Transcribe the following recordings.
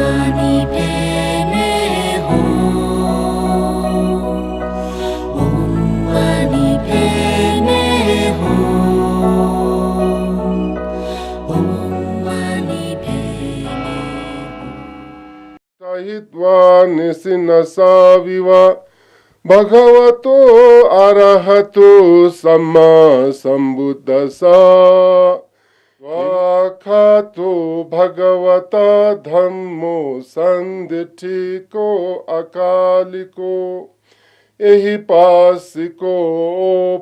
mani pene ho, om mani pene ho, om mani pene ho. Sahitva nisinasaviva bhagavato arahato samma sambuddhassa Vakhato bhagavata dhammo sandithiko akaliko ehipasiko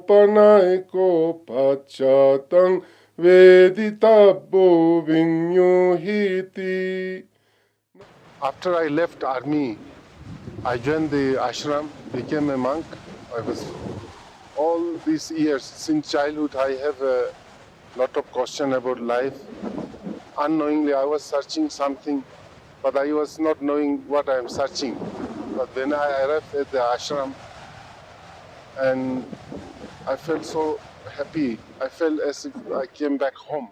panayiko pachatang veditabbo vinyuhiti. After I left army, I joined the ashram, became a monk. I was all these years since childhood. I have a lot of question about life. Unknowingly, I was searching something, but I was not knowing what I am searching. But when I arrived at the ashram, and I felt so happy. I felt as if I came back home.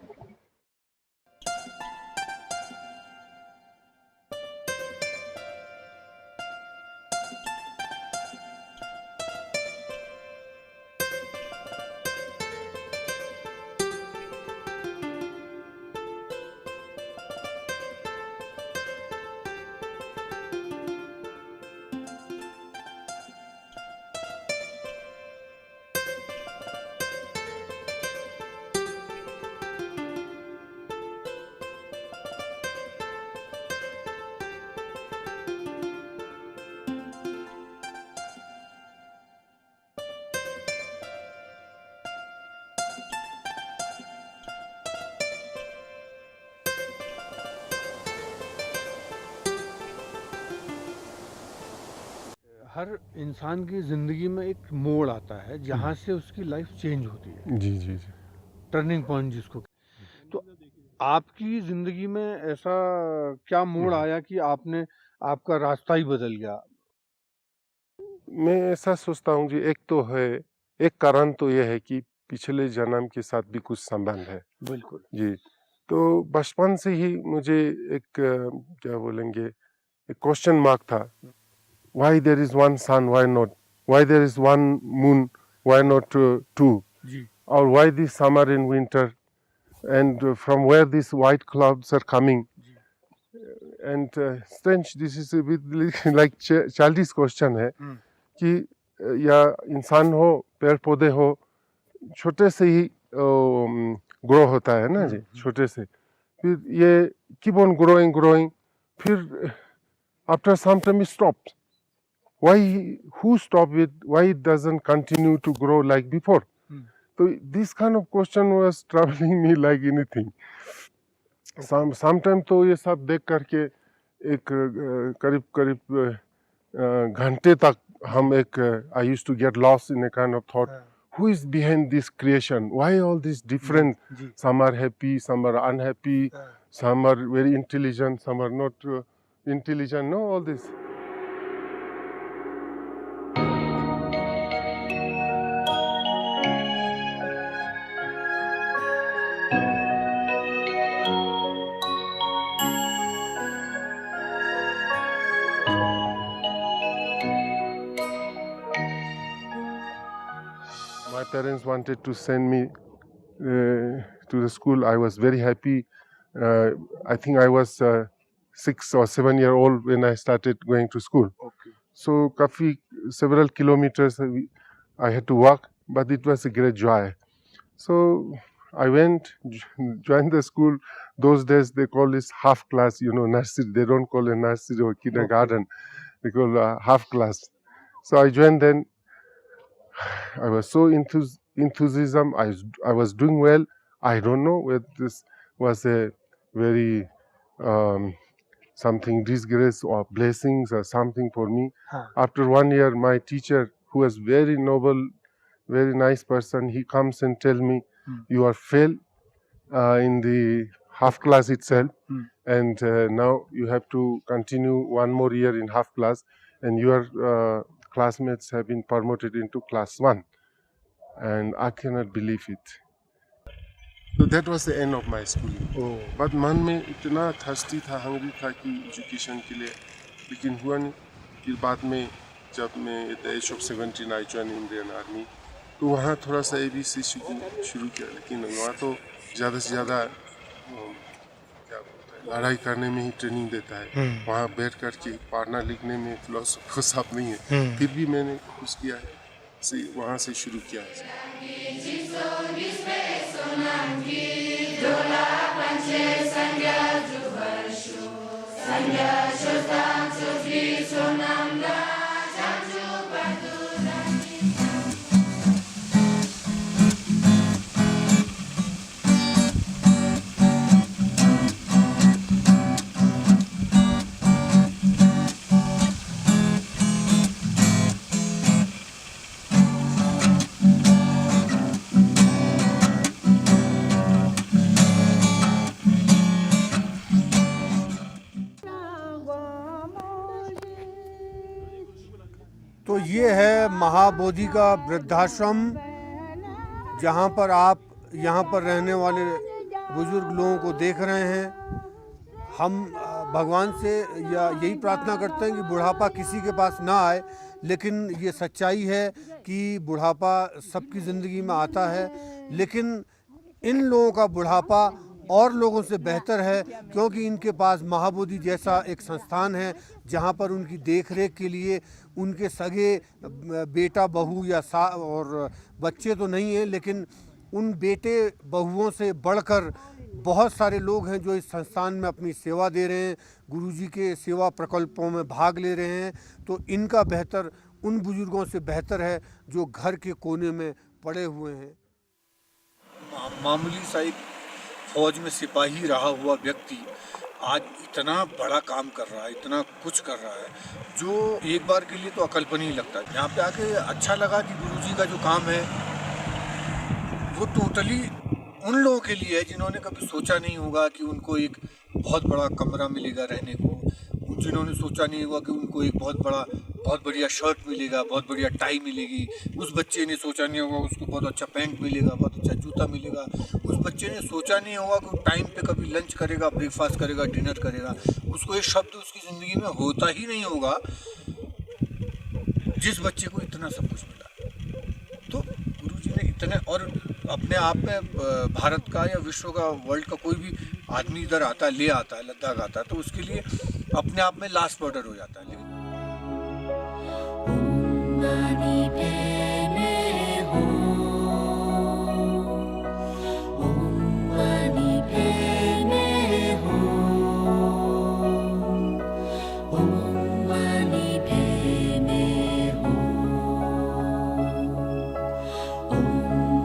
हर इंसान की ज़िंदगी में एक मोड़ आता है जहाँ से उसकी लाइफ चेंज होती है, जी जी जी टर्निंग पॉइंट जिसको तो आपकी ज़िंदगी में ऐसा क्या मोड़ आया कि आपने आपका रास्ता ही बदल गया? मैं ऐसा सोचता हूँ जी, एक तो है, एक कारण तो यह है कि पिछले जन्म के साथ भी कुछ संबंध है बिल्कुल जी। तो बचपन से ही मुझे एक क्या बोलेंगे, एक क्वेश्चन मार्क था, why there is one sun why not, why there is one moon why not two, जी और why this summer in winter, and from where these white clouds are coming. And strange, this is a bit like childish question है कि या इंसान हो, पेड़ पौधे हो, छोटे से ही ग्रो होता है ना जी, छोटे से फिर ये कीप ऑन ग्रोइंग ग्रोइंग, फिर after some time it stops. Why, who stop it? Why it doesn't continue to grow like before? So this kind of question was troubling me like anything. Sometime तो ये सब देख करके एक करीब करीब घंटे तक हम एक I used to get lost in a kind of thought. Who is behind this creation? Why all these different? Some are happy, some are unhappy, some are very intelligent, some are not intelligent. No, all this. My parents wanted to send me to the school. I was very happy. I think I was 6 or 7 year old when I started going to school. Okay So, several kilometers I had to walk, but it was a great joy. So, I went, joined the school. Those days they call this half class, nursery. They don't call it nursery or kindergarten. They call half class. So I joined then. I was so enthusiasm. I was doing well. I don't know whether this was a very something disgrace or blessings or something for me. After 1 year, my teacher, who was very noble, very nice person, he comes and tell me, you are fail in the half class itself, and now you have to continue 1 more year in half class, and your classmates have been promoted into class 1. And I cannot believe it. So that was the end of my schooling. Oh, But मन में इतना thirsty था, hungry था कि education के लिए, लेकिन हुआ नहीं। फिर बाद में जब मैं at the age of 17 I join Indian army, तो वहाँ थोड़ा सा ABC शुरू किया, लेकिन वहाँ तो ज़्यादा से ज़्यादा क्या बोलते हैं, लड़ाई करने में ही ट्रेनिंग देता है। वहाँ बैठ कर के पढ़ना लिखने में फिलोसफी सब नहीं है। फिर भी मैंने कुछ किया है, वहाँ से शुरू किया है। तो ये है महाबोधि का वृद्धाश्रम, जहाँ पर आप यहाँ पर रहने वाले बुजुर्ग लोगों को देख रहे हैं। हम भगवान से या यही प्रार्थना करते हैं कि बुढ़ापा किसी के पास ना आए, लेकिन ये सच्चाई है कि बुढ़ापा सबकी ज़िंदगी में आता है। लेकिन इन लोगों का बुढ़ापा और लोगों से बेहतर है, क्योंकि इनके पास महाबोधि जैसा एक संस्थान है जहाँ पर उनकी देखरेख के लिए उनके सगे बेटा बहू या और बच्चे तो नहीं हैं, लेकिन उन बेटे बहुओं से बढ़कर बहुत सारे लोग हैं जो इस संस्थान में अपनी सेवा दे रहे हैं, गुरुजी के सेवा प्रकल्पों में भाग ले रहे हैं। तो इनका बेहतर उन बुजुर्गों से बेहतर है जो घर के कोने में पड़े हुए हैं। मामूली सा एक फौज में सिपाही रहा हुआ व्यक्ति आज इतना बड़ा काम कर रहा है, इतना कुछ कर रहा है, जो एक बार के लिए तो अकल्पनीय लगता है। यहाँ पे आके अच्छा लगा कि गुरुजी का जो काम है वो टोटली उन लोगों के लिए है जिन्होंने कभी सोचा नहीं होगा कि उनको एक बहुत बड़ा कमरा मिलेगा रहने को, जिन्होंने सोचा नहीं होगा कि उनको एक बहुत बढ़िया शर्ट मिलेगा, बहुत बढ़िया टाई मिलेगी। उस बच्चे ने सोचा नहीं होगा उसको बहुत अच्छा पैंट मिलेगा, बहुत अच्छा जूता मिलेगा। उस बच्चे ने सोचा नहीं होगा कि टाइम पे कभी लंच करेगा, ब्रेकफास्ट करेगा, डिनर करेगा। उसको ये शब्द उसकी ज़िंदगी में होता ही नहीं होगा जिस बच्चे को इतना सब कुछ मिला। तो गुरुजी ने इतने, और अपने आप में भारत का या विश्व का, वर्ल्ड का कोई भी आदमी इधर आता है, ले आता है, लद्दाख आता है, तो उसके लिए अपने आप में लास्ट बॉर्डर हो जाता है। लेकिन मणि प्रेमे हो, मणि प्रेमे हो, मणि प्रेमे हो,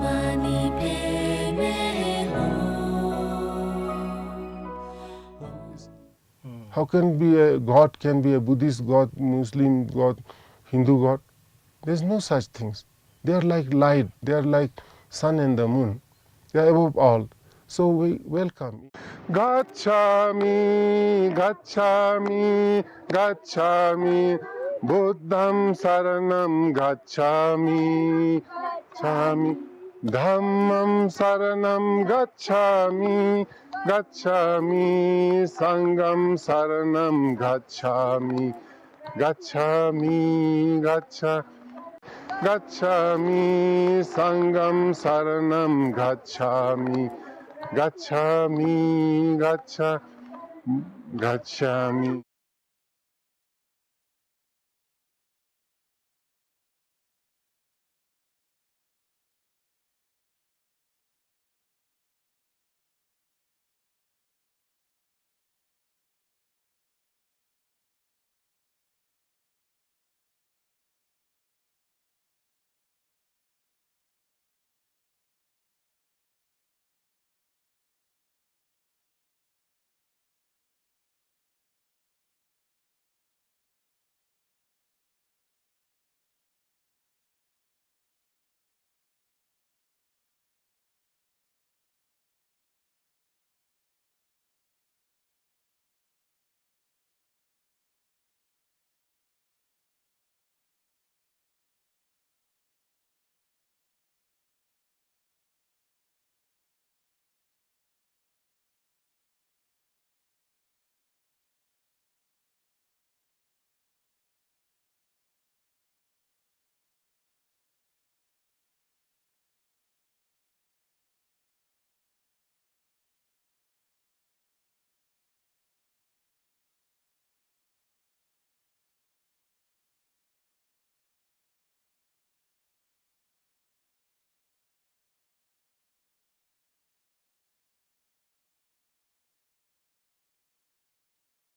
मणि प्रेमे हो। How can be a God can be a Buddhist God, Muslim God, Hindu God? There's no such things. They are like light. They are like sun and the moon. They are above all. So we welcome. Gacchami, gacchami, gacchami. Buddham saranam gacchami, gacchami. Dhammam saranam gacchami, gacchami. Sangam saranam gacchami, gacchami, gacchami. Gacchami Sangam Saranam Gacchami, Gacchami, Gacchami.